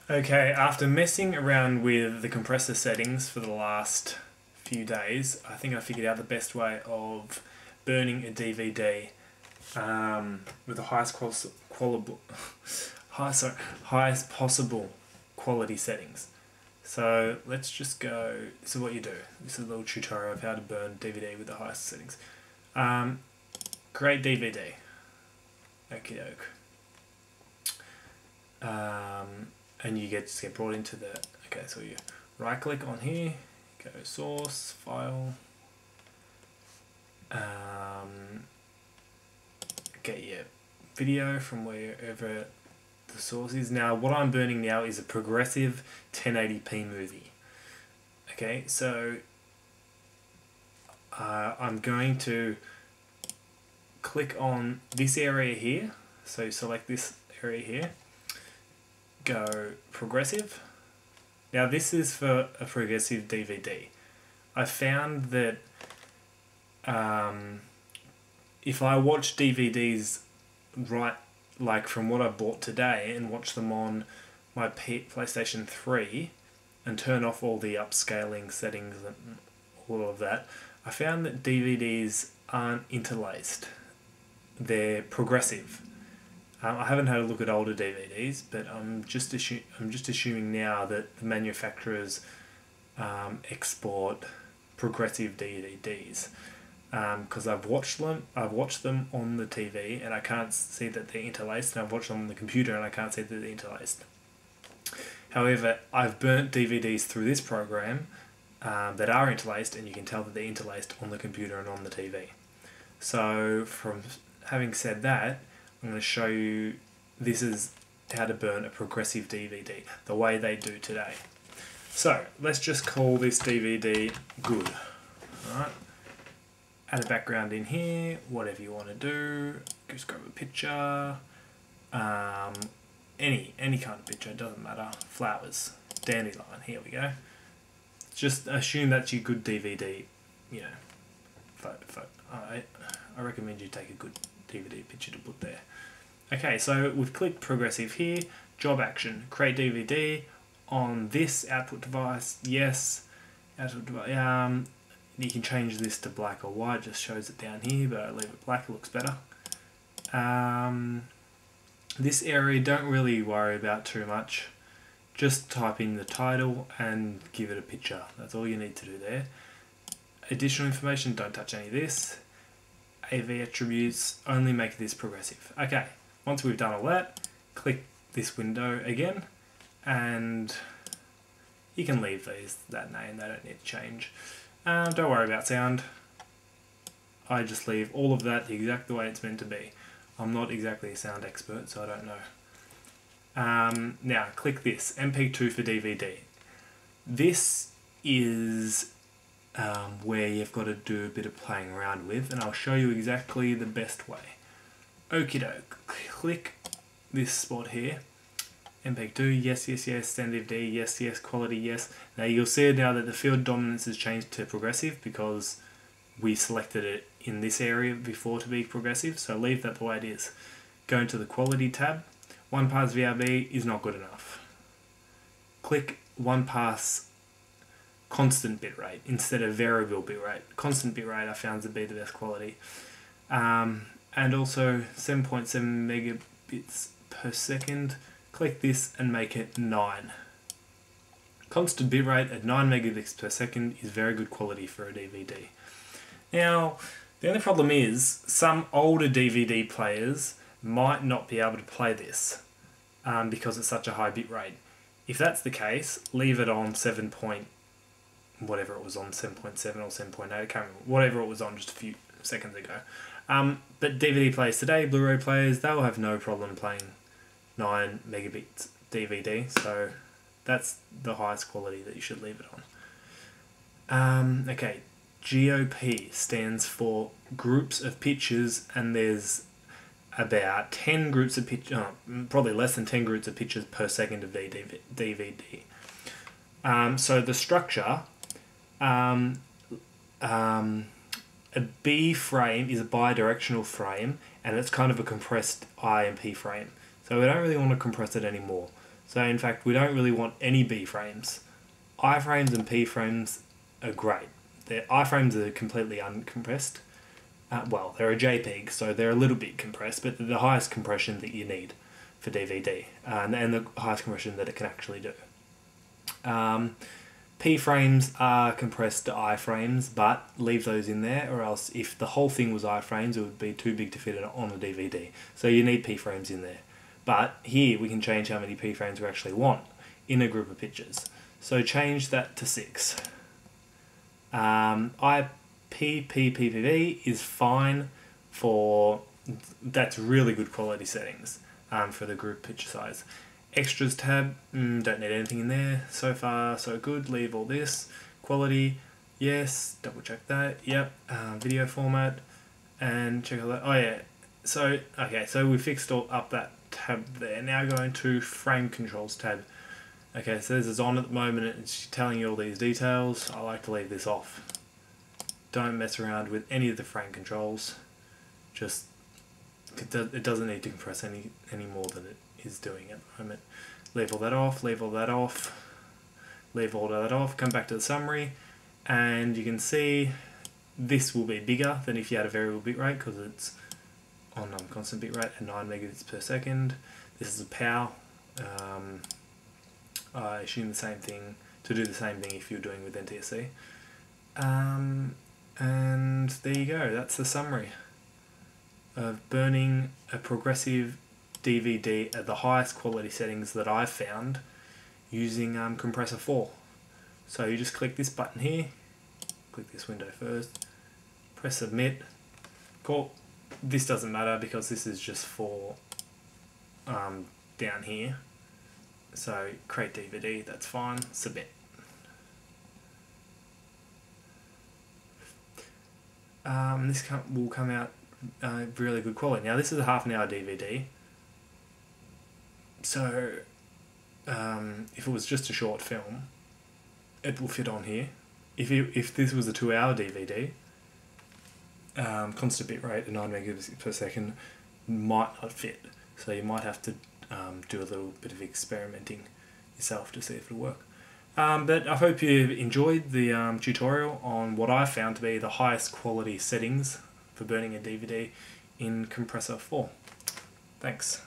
Okay, after messing around with the compressor settings for the last few days, I think I figured out the best way of burning a DVD with the highest possible quality settings. So let's just go. This is what you do. This is a little tutorial of how to burn DVD with the highest settings. Create DVD. Okie doke. And you just get brought into the. Okay, so you right click on here, go source, file, get your video from wherever the source is. Now, what I'm burning now is a progressive 1080p movie. Okay, so I'm going to click on this area here. So select this area here. Go progressive. Now this is for a progressive DVD. I found that if I watch DVDs like from what I bought today and watch them on my PlayStation 3 and turn off all the upscaling settings and all of that, I found that DVDs aren't interlaced. They're progressive. I haven't had a look at older DVDs, but I'm just assuming now that the manufacturers export progressive DVDs because I've watched them on the TV and I can't see that they're interlaced, and I've watched them on the computer and I can't see that they're interlaced. However, I've burnt DVDs through this program that are interlaced, and you can tell that they're interlaced on the computer and on the TV. So from having said that, I'm going to show you this is how to burn a progressive DVD, the way they do today. So let's just call this DVD good. Alright, add a background in here, whatever you want to do, just grab a picture, any kind of picture, it doesn't matter, flowers, dandelion, here we go. Just assume that's your good DVD, photo. I recommend you take a good DVD picture to put there. Okay, so we've clicked progressive here, job action, create DVD on this output device, yes, output device, you can change this to black or white, just shows it down here, but I leave it black, it looks better. This area, don't really worry about too much, just type in the title and give it a picture, that's all you need to do there. Additional information, don't touch any of this. AV attributes, only make this progressive. Okay, once we've done all that, click this window again, and you can leave that name, they don't need to change. Don't worry about sound. I just leave all of that the exact way it's meant to be. I'm not exactly a sound expert, so I don't know. Now, click this, MP2 for DVD. This is where you've got to do a bit of playing around with, and I'll show you exactly the best way. Okie doke, click this spot here, MP2, yes, standard D, yes, quality, yes. Now you'll see now that the field dominance has changed to progressive because we selected it in this area before to be progressive, so leave that the way it is. Go into the quality tab, 1 pass VRB is not good enough. Click 1 pass constant bitrate instead of variable bitrate. Constant bitrate I found to be the best quality. And also 7.7 megabits per second. Click this and make it 9. Constant bitrate at 9 megabits per second is very good quality for a DVD. Now, the only problem is some older DVD players might not be able to play this because it's such a high bitrate. If that's the case, leave it on 7. Whatever it was on, 7.7 or 7.8, I can't remember, whatever it was on just a few seconds ago. But DVD players today, Blu-ray players, they'll have no problem playing 9 megabits DVD, so that's the highest quality that you should leave it on. Okay, GOP stands for groups of pictures, and there's about 10 groups of pictures, probably less than 10 groups of pictures per second of DVD. So the structure, a B frame is a bidirectional frame, and it's kind of a compressed IMP frame. So we don't really want to compress it anymore. So in fact, we don't really want any B frames. I-frames and P-frames are great. I-frames are completely uncompressed. Well, they're a JPEG, so they're a little bit compressed, but they're the highest compression that you need for DVD, and the highest compression that it can actually do. P-frames are compressed to I-frames, but leave those in there, or else if the whole thing was I-frames, it would be too big to fit on a DVD. So you need P-frames in there. But here we can change how many P-frames we actually want in a group of pictures. So change that to 6. IPPPV is fine for, that's really good quality settings for the group picture size. Extras tab, don't need anything in there. So far, so good. Leave all this. Quality, yes. Double check that. Yep. Video format, and check all that. Oh yeah. So okay. So we fixed up that tab there. Now going to frame controls tab. Okay. So this is on at the moment. It's telling you all these details. I like to leave this off. Don't mess around with any of the frame controls. Just it doesn't need to compress any more than it is doing at the moment. Leave all that off, leave all that off, leave all that off, come back to the summary, and you can see this will be bigger than if you had a variable bitrate because it's on constant bitrate at 9 megabits per second. This is a PAL. I assume the same thing, to do the same thing if you're doing with NTSC. And there you go, that's the summary of burning a progressive DVD at the highest quality settings that I've found using Compressor 4. So you just click this button here, click this window first, press submit. Cool. This doesn't matter because this is just for down here. So create DVD, that's fine, submit. This will come out really good quality. Now this is a half an hour DVD. So, if it was just a short film, it will fit on here. If this was a 2-hour DVD, constant bitrate at 9 megabits per second might not fit. So you might have to do a little bit of experimenting yourself to see if it'll work. But I hope you've enjoyed the tutorial on what I found to be the highest quality settings for burning a DVD in Compressor 4. Thanks.